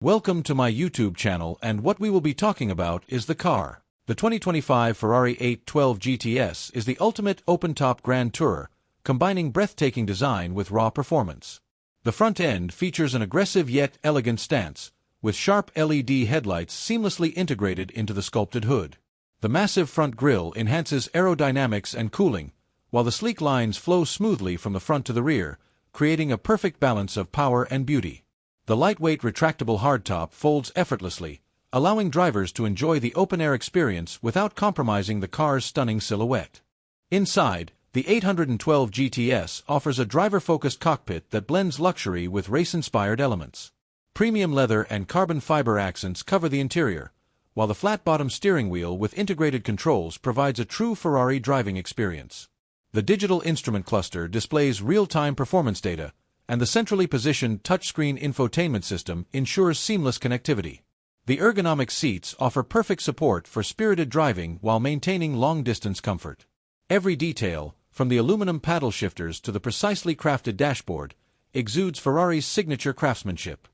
Welcome to my YouTube channel, and what we will be talking about is the car. The 2025 Ferrari 812 GTS is the ultimate open-top grand tourer, combining breathtaking design with raw performance. The front end features an aggressive yet elegant stance, with sharp LED headlights seamlessly integrated into the sculpted hood. The massive front grille enhances aerodynamics and cooling, while the sleek lines flow smoothly from the front to the rear, creating a perfect balance of power and beauty. The lightweight retractable hardtop folds effortlessly, allowing drivers to enjoy the open-air experience without compromising the car's stunning silhouette. Inside, the 812 GTS offers a driver-focused cockpit that blends luxury with race-inspired elements. Premium leather and carbon fiber accents cover the interior, while the flat-bottom steering wheel with integrated controls provides a true Ferrari driving experience. The digital instrument cluster displays real-time performance data, and the centrally positioned touchscreen infotainment system ensures seamless connectivity. The ergonomic seats offer perfect support for spirited driving while maintaining long-distance comfort. Every detail, from the aluminum paddle shifters to the precisely crafted dashboard, exudes Ferrari's signature craftsmanship.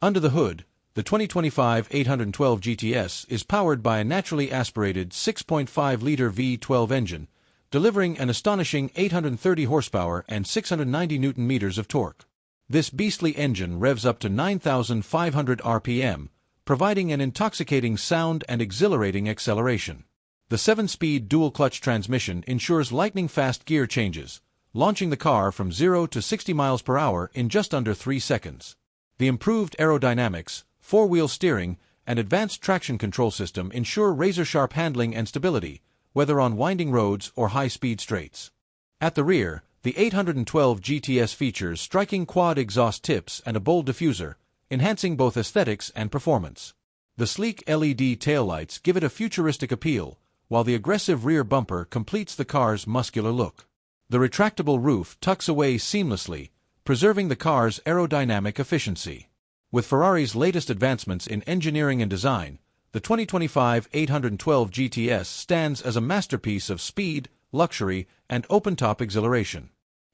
Under the hood, the 2025 812 GTS is powered by a naturally aspirated 6.5-liter V12 engine, delivering an astonishing 830 horsepower and 690 Nm of torque. This beastly engine revs up to 9,500 RPM, providing an intoxicating sound and exhilarating acceleration. The 7-speed dual-clutch transmission ensures lightning-fast gear changes, launching the car from 0 to 60 miles per hour in just under 3 seconds. The improved aerodynamics, four-wheel steering, and advanced traction control system ensure razor-sharp handling and stability, whether on winding roads or high-speed straights. At the rear, the 812 GTS features striking quad exhaust tips and a bold diffuser, enhancing both aesthetics and performance. The sleek LED taillights give it a futuristic appeal, while the aggressive rear bumper completes the car's muscular look. The retractable roof tucks away seamlessly, preserving the car's aerodynamic efficiency. With Ferrari's latest advancements in engineering and design, the 2025 812 GTS stands as a masterpiece of speed, luxury, and open-top exhilaration.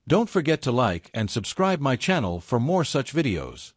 Don't forget to like and subscribe my channel for more such videos.